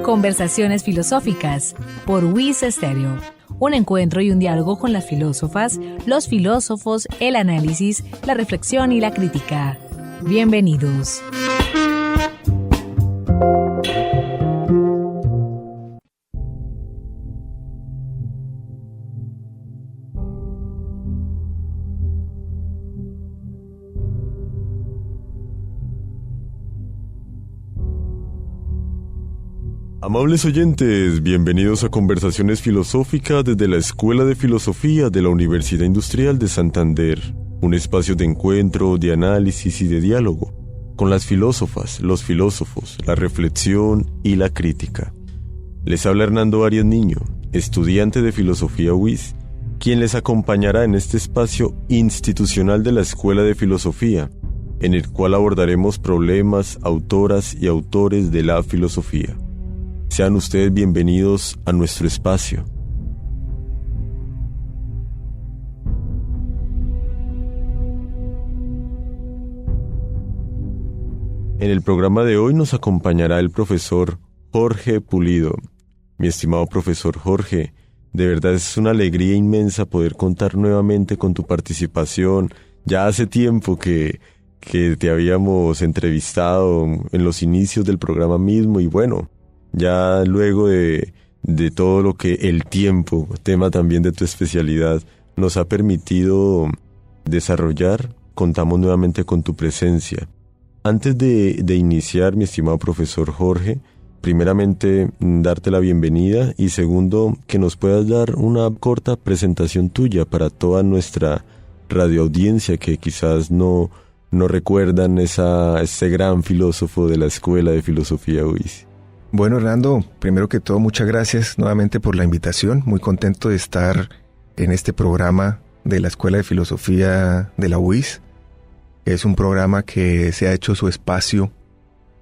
Conversaciones filosóficas por WIS Estéreo. Un encuentro y un diálogo con las filósofas, los filósofos, el análisis, la reflexión y la crítica. Bienvenidos. Amables oyentes, bienvenidos a Conversaciones Filosóficas desde la Escuela de Filosofía de la Universidad Industrial de Santander, un espacio de encuentro, de análisis y de diálogo con las filósofas, los filósofos, la reflexión y la crítica. Les habla Hernando Arias Niño, estudiante de Filosofía UIS, quien les acompañará en este espacio institucional de la Escuela de Filosofía, en el cual abordaremos problemas, autoras y autores de la filosofía. Sean ustedes bienvenidos a nuestro espacio. En el programa de hoy nos acompañará el profesor Jorge Pulido. Mi estimado profesor Jorge, de verdad es una alegría inmensa poder contar nuevamente con tu participación. Ya hace tiempo que te habíamos entrevistado en los inicios del programa mismo y bueno, ya luego de todo lo que el tiempo, tema también de tu especialidad, nos ha permitido desarrollar, contamos nuevamente con tu presencia. Antes de iniciar, mi estimado profesor Jorge, primeramente darte la bienvenida y segundo, que nos puedas dar una corta presentación tuya para toda nuestra radioaudiencia que quizás no recuerdan ese gran filósofo de la Escuela de Filosofía UIS. Bueno, Hernando, primero que todo, muchas gracias nuevamente por la invitación. Muy contento de estar en este programa de la Escuela de Filosofía de la UIS. Es un programa que se ha hecho su espacio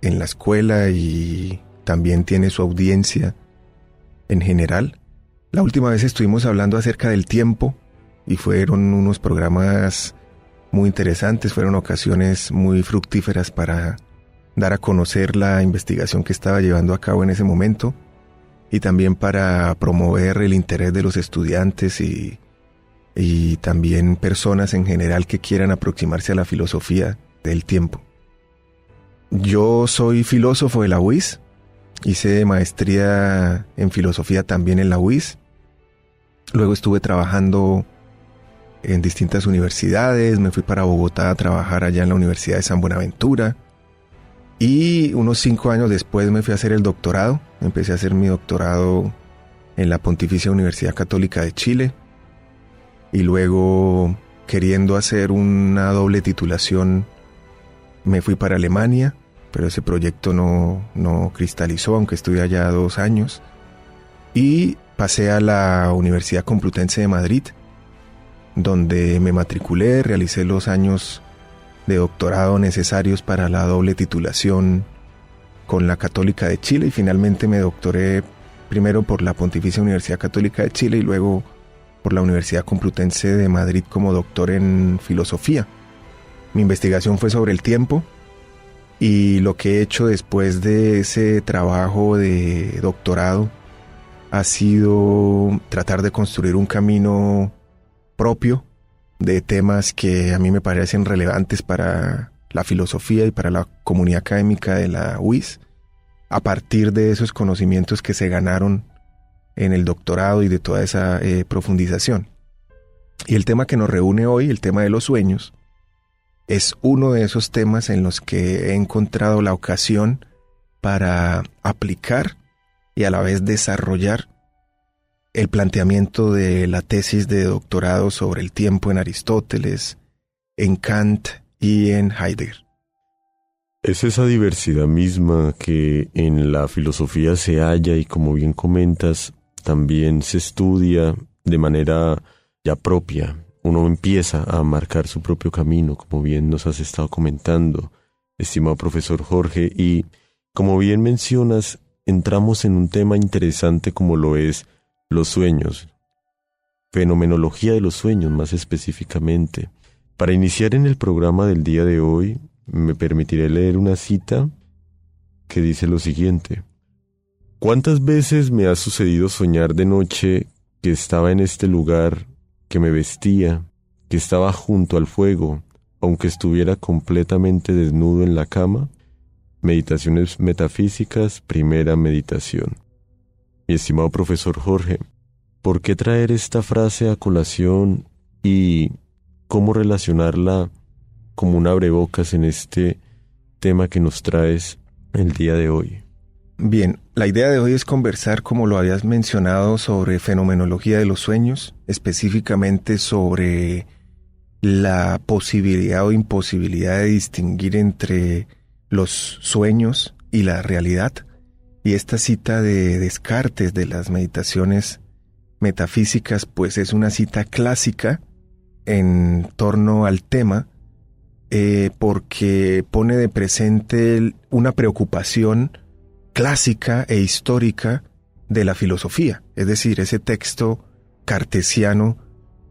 en la escuela y también tiene su audiencia en general. La última vez estuvimos hablando acerca del tiempo y fueron unos programas muy interesantes, fueron ocasiones muy fructíferas para dar a conocer la investigación que estaba llevando a cabo en ese momento y también para promover el interés de los estudiantes y también personas en general que quieran aproximarse a la filosofía del tiempo. Yo soy filósofo de la UIS, hice maestría en filosofía también en la UIS, luego estuve trabajando en distintas universidades, me fui para Bogotá a trabajar allá en la Universidad de San Buenaventura. Y unos 5 años después me fui a hacer el doctorado. Empecé a hacer mi doctorado en la Pontificia Universidad Católica de Chile. Y luego, queriendo hacer una doble titulación, me fui para Alemania. Pero ese proyecto no cristalizó, aunque estuve allá 2 años. Y pasé a la Universidad Complutense de Madrid, donde me matriculé, realicé los años de doctorado necesarios para la doble titulación con la Católica de Chile y finalmente me doctoré primero por la Pontificia Universidad Católica de Chile y luego por la Universidad Complutense de Madrid como doctor en filosofía. Mi investigación fue sobre el tiempo y lo que he hecho después de ese trabajo de doctorado ha sido tratar de construir un camino propio de temas que a mí me parecen relevantes para la filosofía y para la comunidad académica de la UIS, a partir de esos conocimientos que se ganaron en el doctorado y de toda esa profundización. Y el tema que nos reúne hoy, el tema de los sueños, es uno de esos temas en los que he encontrado la ocasión para aplicar y a la vez desarrollar el planteamiento de la tesis de doctorado sobre el tiempo en Aristóteles, en Kant y en Heidegger. Es esa diversidad misma que en la filosofía se halla y como bien comentas, también se estudia de manera ya propia. Uno empieza a marcar su propio camino, como bien nos has estado comentando, estimado profesor Jorge, y como bien mencionas, entramos en un tema interesante como lo es los sueños, fenomenología de los sueños más específicamente. Para iniciar en el programa del día de hoy, me permitiré leer una cita que dice lo siguiente: ¿cuántas veces me ha sucedido soñar de noche que estaba en este lugar, que me vestía, que estaba junto al fuego, aunque estuviera completamente desnudo en la cama? Meditaciones metafísicas, primera meditación. Mi estimado profesor Jorge, ¿por qué traer esta frase a colación y cómo relacionarla como un abrebocas en este tema que nos traes el día de hoy? Bien, la idea de hoy es conversar, como lo habías mencionado, sobre fenomenología de los sueños, específicamente sobre la posibilidad o imposibilidad de distinguir entre los sueños y la realidad. Y esta cita de Descartes de las meditaciones metafísicas, pues es una cita clásica en torno al tema, porque pone de presente una preocupación clásica e histórica de la filosofía. Es decir, ese texto cartesiano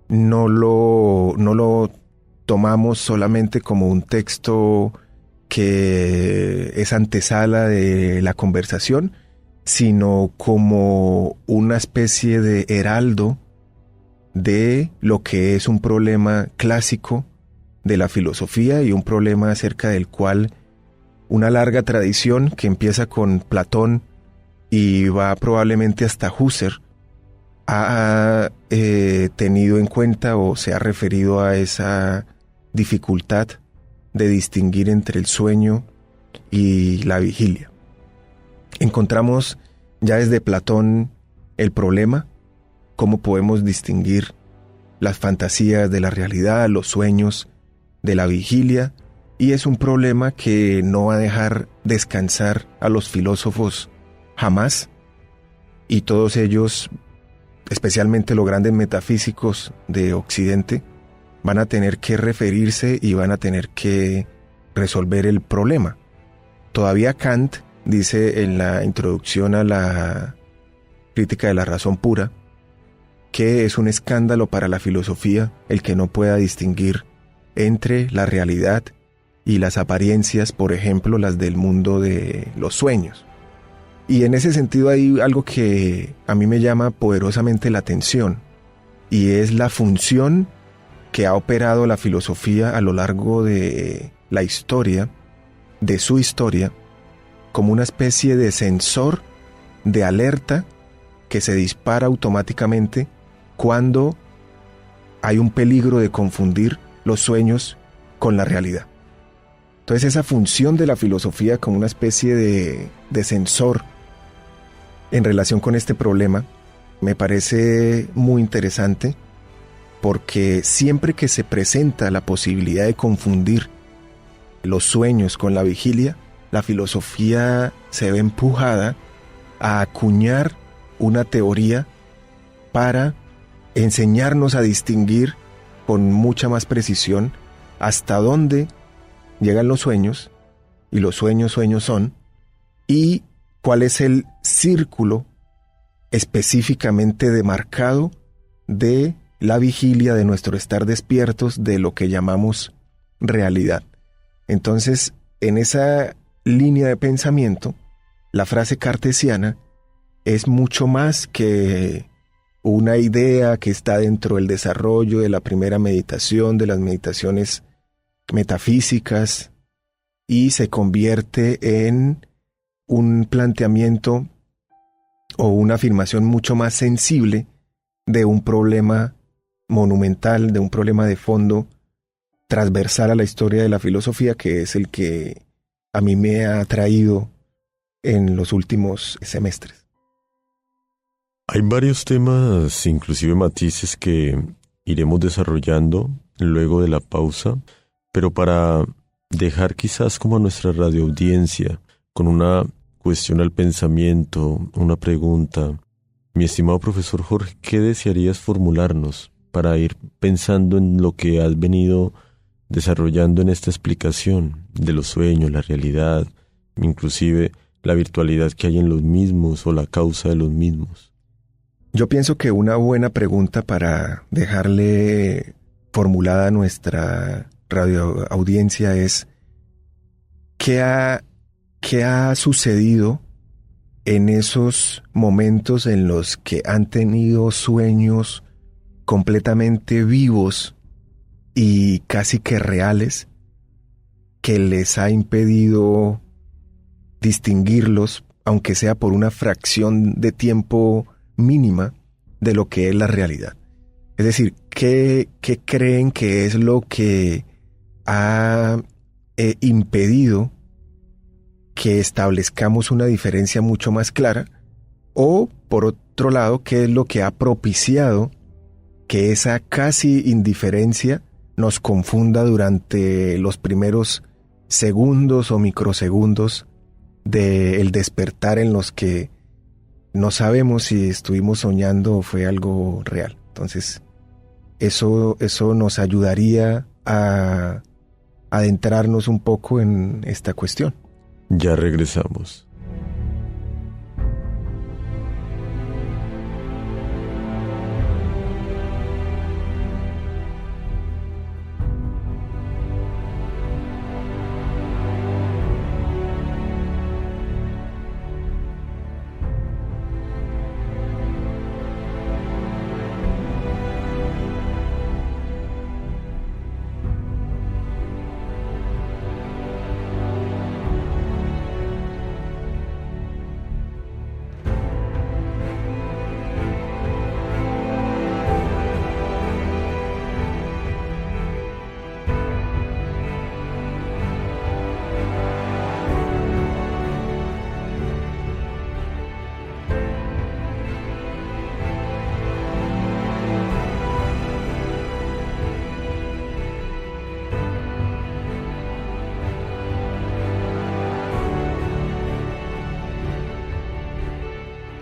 no lo tomamos solamente como un texto que es antesala de la conversación, sino como una especie de heraldo de lo que es un problema clásico de la filosofía y un problema acerca del cual una larga tradición que empieza con Platón y va probablemente hasta Husserl ha tenido en cuenta o se ha referido a esa dificultad de distinguir entre el sueño y la vigilia. Encontramos ya desde Platón el problema, cómo podemos distinguir las fantasías de la realidad, los sueños de la vigilia, y es un problema que no va a dejar descansar a los filósofos jamás, y todos ellos, especialmente los grandes metafísicos de Occidente, van a tener que referirse y van a tener que resolver el problema. Todavía Kant dice en la introducción a la crítica de la razón pura que es un escándalo para la filosofía el que no pueda distinguir entre la realidad y las apariencias, por ejemplo, las del mundo de los sueños. Y en ese sentido hay algo que a mí me llama poderosamente la atención, y es la función que ha operado la filosofía a lo largo de la historia, de su historia, como una especie de sensor de alerta que se dispara automáticamente cuando hay un peligro de confundir los sueños con la realidad. Entonces esa función de la filosofía como una especie de sensor en relación con este problema me parece muy interesante, porque siempre que se presenta la posibilidad de confundir los sueños con la vigilia, la filosofía se ve empujada a acuñar una teoría para enseñarnos a distinguir con mucha más precisión hasta dónde llegan los sueños, y los sueños son, y cuál es el círculo específicamente demarcado de la vigilia, de nuestro estar despiertos, de lo que llamamos realidad. Entonces, en esa línea de pensamiento, la frase cartesiana es mucho más que una idea que está dentro del desarrollo de la primera meditación, de las meditaciones metafísicas, y se convierte en un planteamiento o una afirmación mucho más sensible de un problema monumental, de un problema de fondo transversal a la historia de la filosofía, que es el que a mí me ha atraído en los últimos semestres. Hay varios temas, inclusive matices, que iremos desarrollando luego de la pausa, pero para dejar quizás como a nuestra radioaudiencia con una cuestión al pensamiento, una pregunta. Mi estimado profesor Jorge, ¿qué desearías formularnos para ir pensando en lo que has venido desarrollando en esta explicación de los sueños, la realidad, inclusive la virtualidad que hay en los mismos o la causa de los mismos? Yo pienso que una buena pregunta para dejarle formulada a nuestra radioaudiencia es: ¿qué ha sucedido en esos momentos en los que han tenido sueños completamente vivos y casi que reales, que les ha impedido distinguirlos, aunque sea por una fracción de tiempo mínima, de lo que es la realidad? Es decir, ¿qué creen que es lo que ha impedido que establezcamos una diferencia mucho más clara? O, por otro lado, ¿qué es lo que ha propiciado que esa casi indiferencia nos confunda durante los primeros segundos o microsegundos del despertar, en los que no sabemos si estuvimos soñando o fue algo real? Entonces, eso nos ayudaría a adentrarnos un poco en esta cuestión. Ya regresamos.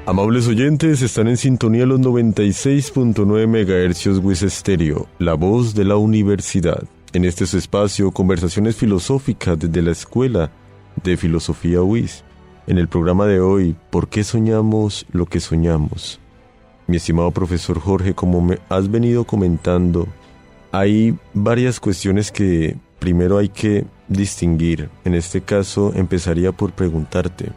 Amables oyentes, están en sintonía los 96.9 MHz WIS Estéreo, la voz de la universidad. En este su espacio, conversaciones filosóficas desde la Escuela de Filosofía WIS. En el programa de hoy, ¿por qué soñamos lo que soñamos? Mi estimado profesor Jorge, como me has venido comentando, hay varias cuestiones que primero hay que distinguir. En este caso, empezaría por preguntarte,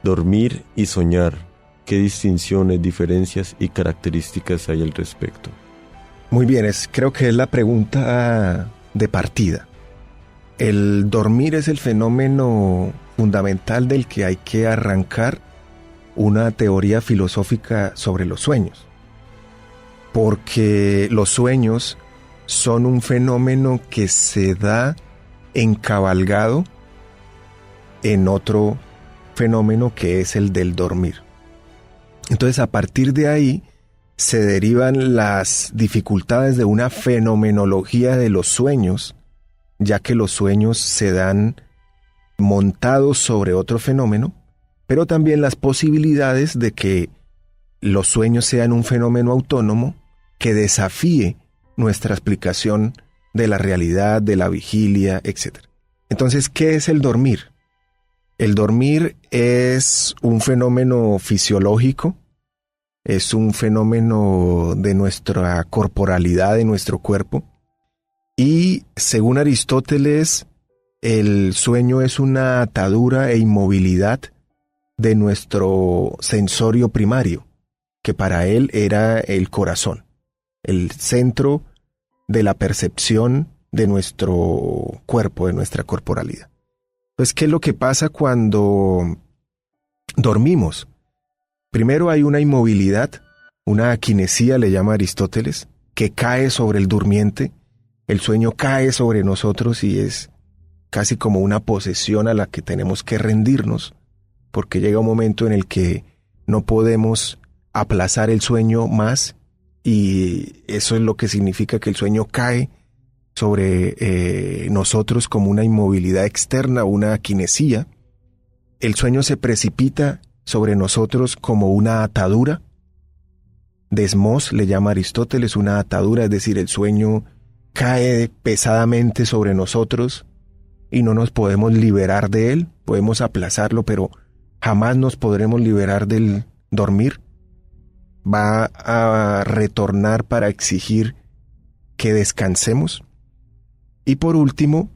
dormir y soñar, ¿qué distinciones, diferencias y características hay al respecto? Muy bien, creo que es la pregunta de partida. El dormir es el fenómeno fundamental del que hay que arrancar una teoría filosófica sobre los sueños. Porque los sueños son un fenómeno que se da encabalgado en otro fenómeno que es el del dormir. Entonces, a partir de ahí se derivan las dificultades de una fenomenología de los sueños, ya que los sueños se dan montados sobre otro fenómeno, pero también las posibilidades de que los sueños sean un fenómeno autónomo que desafíe nuestra explicación de la realidad, de la vigilia, etc. Entonces, ¿qué es el dormir? El dormir es un fenómeno fisiológico, es un fenómeno de nuestra corporalidad, de nuestro cuerpo, y según Aristóteles, el sueño es una atadura e inmovilidad de nuestro sensorio primario, que para él era el corazón, el centro de la percepción de nuestro cuerpo, de nuestra corporalidad. Pues, ¿qué es lo que pasa cuando dormimos? Primero hay una inmovilidad, una aquinesía le llama Aristóteles, que cae sobre el durmiente. El sueño cae sobre nosotros y es casi como una posesión a la que tenemos que rendirnos, porque llega un momento en el que no podemos aplazar el sueño más, y eso es lo que significa que el sueño cae sobre nosotros como una inmovilidad externa, una aquinesía. El sueño se precipita sobre nosotros como una atadura. Desmos le llama Aristóteles una atadura, es decir, el sueño cae pesadamente sobre nosotros y no nos podemos liberar de él. Podemos aplazarlo, pero jamás nos podremos liberar del dormir. Va a retornar para exigir que descansemos. Y por último,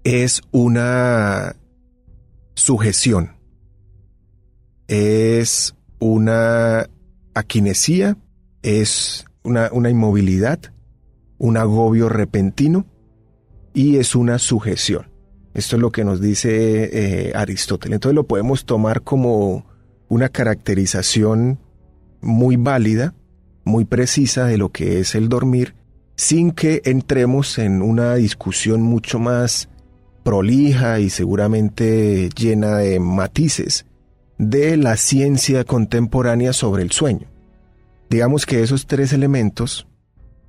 es una sujeción, es una aquinesía, es una inmovilidad, un agobio repentino y es una sujeción. Esto es lo que nos dice Aristóteles. Entonces lo podemos tomar como una caracterización muy válida, muy precisa de lo que es el dormir, sin que entremos en una discusión mucho más prolija y seguramente llena de matices de la ciencia contemporánea sobre el sueño. Digamos que esos tres elementos,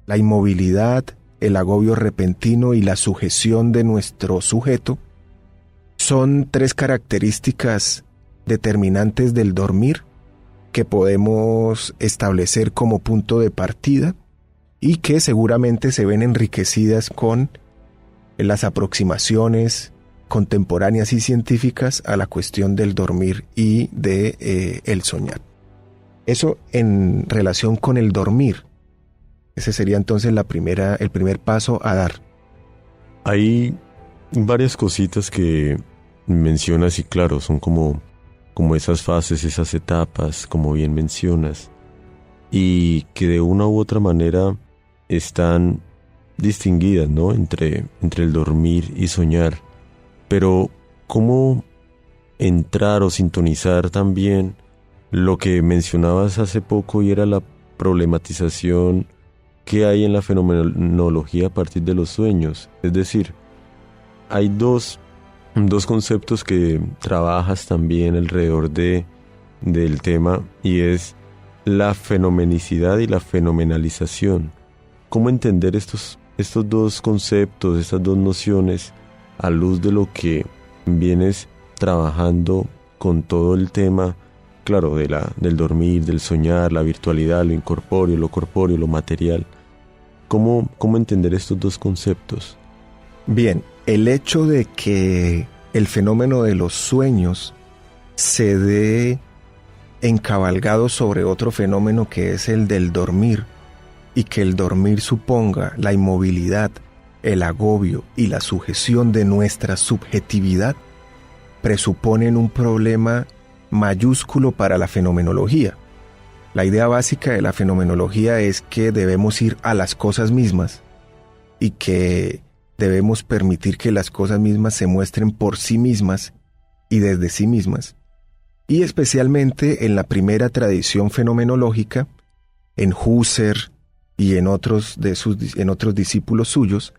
la inmovilidad, el agobio repentino y la sujeción de nuestro sujeto, son tres características determinantes del dormir que podemos establecer como punto de partida y que seguramente se ven enriquecidas con las aproximaciones contemporáneas y científicas a la cuestión del dormir y de el soñar. Eso en relación con el dormir. Ese sería entonces el primer paso a dar. Hay varias cositas que mencionas y claro, son como esas fases, esas etapas, como bien mencionas, y que de una u otra manera están distinguidas, ¿no? Entre el dormir y soñar. Pero, ¿cómo entrar o sintonizar también lo que mencionabas hace poco y era la problematización que hay en la fenomenología a partir de los sueños? Es decir, hay dos conceptos que trabajas también alrededor del tema y es la fenomenicidad y la fenomenalización. ¿Cómo entender estos dos conceptos, estas dos nociones a luz de lo que vienes trabajando con todo el tema, claro, del dormir, del soñar, la virtualidad, lo incorpóreo, lo material? ¿Cómo entender estos dos conceptos? Bien, el hecho de que el fenómeno de los sueños se dé encabalgado sobre otro fenómeno que es el del dormir, y que el dormir suponga la inmovilidad, el agobio y la sujeción de nuestra subjetividad, presuponen un problema mayúsculo para la fenomenología. La idea básica de la fenomenología es que debemos ir a las cosas mismas y que debemos permitir que las cosas mismas se muestren por sí mismas y desde sí mismas. Y especialmente en la primera tradición fenomenológica, en Husserl y en otros discípulos suyos,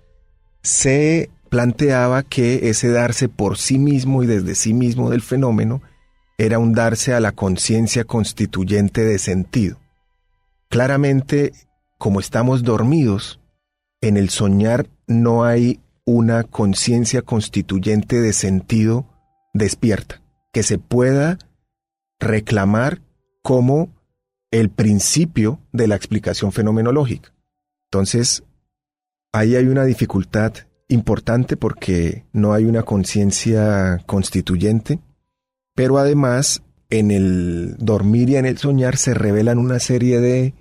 se planteaba que ese darse por sí mismo y desde sí mismo del fenómeno era un darse a la conciencia constituyente de sentido. Claramente, como estamos dormidos, en el soñar no hay una conciencia constituyente de sentido despierta, que se pueda reclamar como el principio de la explicación fenomenológica. Entonces, ahí hay una dificultad importante porque no hay una conciencia constituyente, pero además en el dormir y en el soñar se revelan una serie de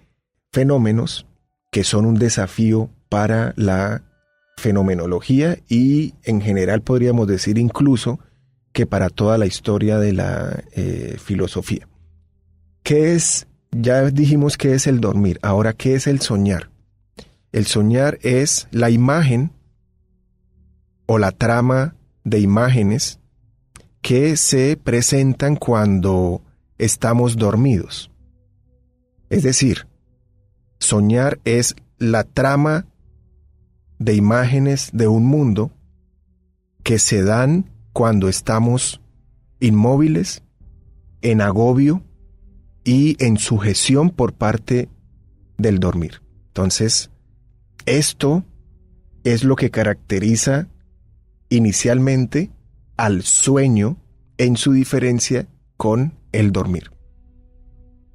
fenómenos que son un desafío para la fenomenología y en general podríamos decir incluso que para toda la historia de la filosofía. ¿Qué es? Ya dijimos qué es el dormir. Ahora, ¿qué es el soñar? El soñar es la imagen o la trama de imágenes que se presentan cuando estamos dormidos. Es decir, soñar es la trama de imágenes de un mundo que se dan cuando estamos inmóviles, en agobio y en sujeción por parte del dormir. Entonces, esto es lo que caracteriza inicialmente al sueño en su diferencia con el dormir.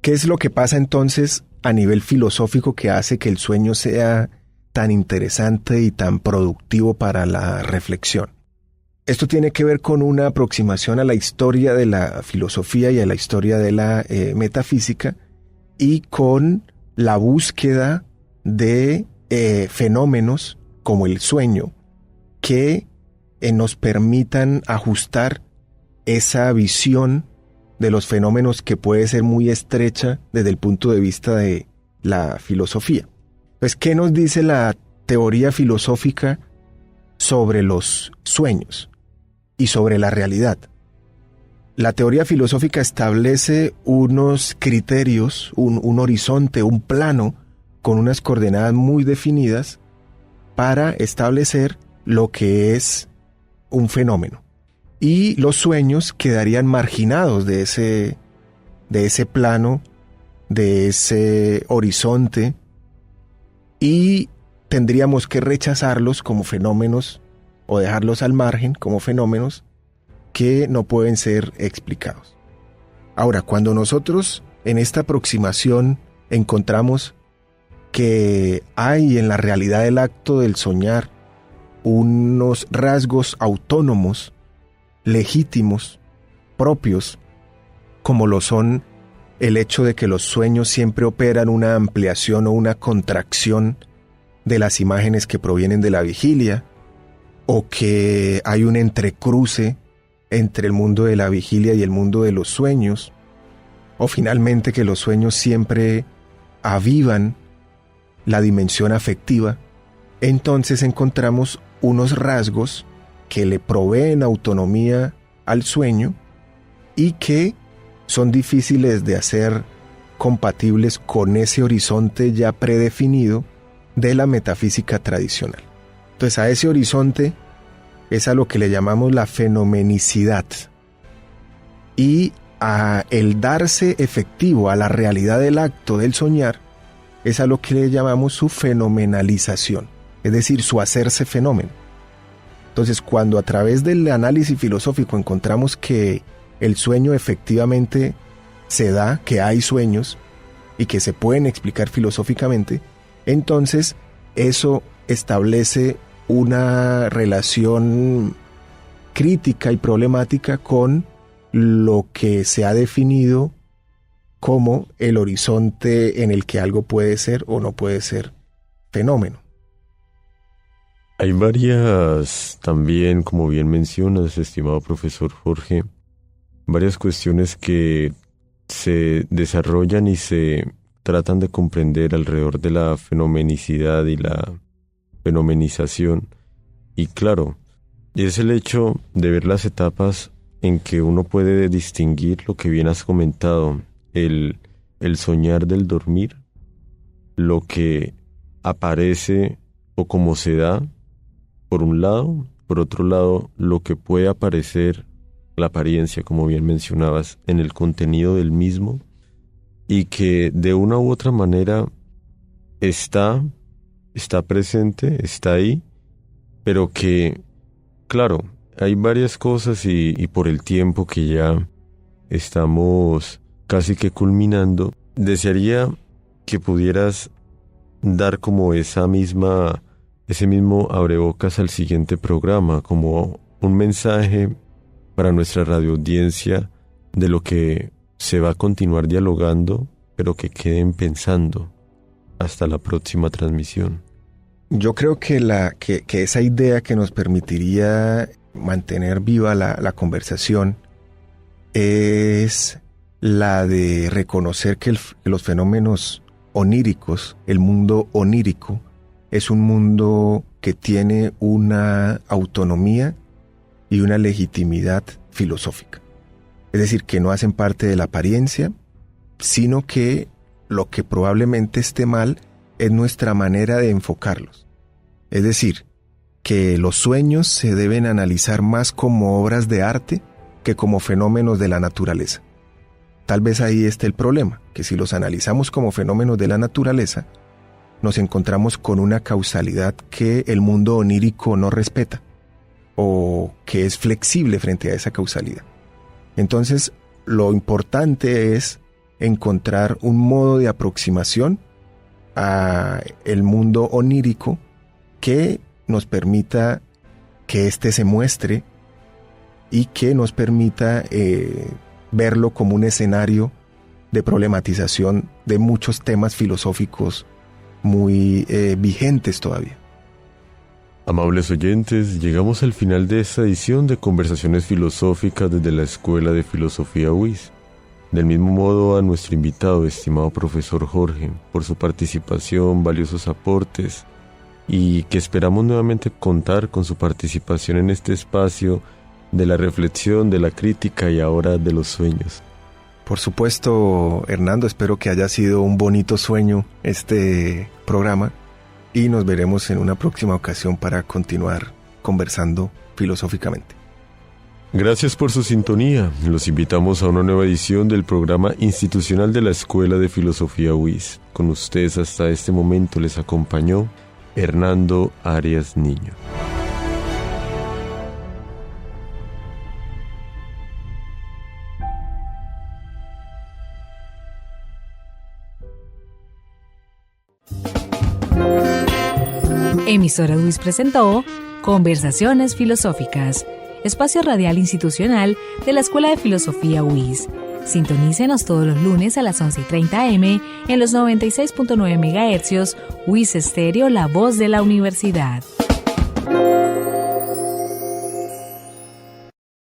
¿Qué es lo que pasa entonces a nivel filosófico que hace que el sueño sea tan interesante y tan productivo para la reflexión? Esto tiene que ver con una aproximación a la historia de la filosofía y a la historia de la metafísica y con la búsqueda de fenómenos como el sueño que nos permitan ajustar esa visión de los fenómenos que puede ser muy estrecha desde el punto de vista de la filosofía. Pues, ¿qué nos dice la teoría filosófica sobre los sueños y sobre la realidad? La teoría filosófica establece unos criterios, un horizonte, un plano con unas coordenadas muy definidas para establecer lo que es un fenómeno. Y los sueños quedarían marginados de ese plano, de ese horizonte, y tendríamos que rechazarlos como fenómenos o dejarlos al margen como fenómenos que no pueden ser explicados. Ahora, cuando nosotros en esta aproximación encontramos que hay en la realidad del acto del soñar unos rasgos autónomos, legítimos, propios, como lo son el hecho de que los sueños siempre operan una ampliación o una contracción de las imágenes que provienen de la vigilia, o que hay un entrecruce entre el mundo de la vigilia y el mundo de los sueños, o finalmente que los sueños siempre avivan la dimensión afectiva, entonces encontramos unos rasgos que le proveen autonomía al sueño y que son difíciles de hacer compatibles con ese horizonte ya predefinido de la metafísica tradicional. Entonces, a ese horizonte es a lo que le llamamos la fenomenicidad, y a el darse efectivo a la realidad del acto del soñar es a lo que le llamamos su fenomenalización, es decir, su hacerse fenómeno. Entonces, cuando a través del análisis filosófico encontramos que el sueño efectivamente se da, que hay sueños y que se pueden explicar filosóficamente, entonces eso establece una relación crítica y problemática con lo que se ha definido como el horizonte en el que algo puede ser o no puede ser fenómeno. Hay varias, también, como bien mencionas, estimado profesor Jorge, varias cuestiones que se desarrollan y se tratan de comprender alrededor de la fenomenicidad y la fenomenización. Y claro, es el hecho de ver las etapas en que uno puede distinguir lo que bien has comentado, el soñar del dormir, lo que aparece o cómo se da, por un lado; por otro lado, lo que puede aparecer, la apariencia, como bien mencionabas, en el contenido del mismo, y que de una u otra manera está presente, está ahí, pero que, claro, hay varias cosas y por el tiempo que ya estamos casi que culminando, desearía que pudieras dar como ese mismo abrebocas al siguiente programa, como un mensaje para nuestra radioaudiencia de lo que se va a continuar dialogando, pero que queden pensando hasta la próxima transmisión. Yo creo que esa idea que nos permitiría mantener viva la conversación es la de reconocer que los fenómenos oníricos, el mundo onírico, es un mundo que tiene una autonomía y una legitimidad filosófica. Es decir, que no hacen parte de la apariencia, sino que lo que probablemente esté mal es nuestra manera de enfocarlos. Es decir, que los sueños se deben analizar más como obras de arte que como fenómenos de la naturaleza. Tal vez ahí esté el problema, que si los analizamos como fenómenos de la naturaleza, nos encontramos con una causalidad que el mundo onírico no respeta, o que es flexible frente a esa causalidad. Entonces, lo importante es encontrar un modo de aproximación a el mundo onírico que nos permita que éste se muestre y que nos permita verlo como un escenario de problematización de muchos temas filosóficos muy vigentes todavía. Amables oyentes, llegamos al final de esta edición de Conversaciones Filosóficas desde la Escuela de Filosofía UIS. Del mismo modo a nuestro invitado, estimado profesor Jorge, por su participación, valiosos aportes, y que esperamos nuevamente contar con su participación en este espacio de la reflexión, de la crítica y ahora de los sueños. Por supuesto, Hernando, espero que haya sido un bonito sueño este programa y nos veremos en una próxima ocasión para continuar conversando filosóficamente. Gracias por su sintonía. Los invitamos a una nueva edición del programa institucional de la Escuela de Filosofía UIS. Con ustedes hasta este momento les acompañó Hernando Arias Niño. Emisora UIS presentó Conversaciones Filosóficas, espacio radial institucional de la Escuela de Filosofía UIS. Sintonícenos todos los lunes a las 11:30 am en los 96.9 MHz, UIS Estéreo, la voz de la universidad.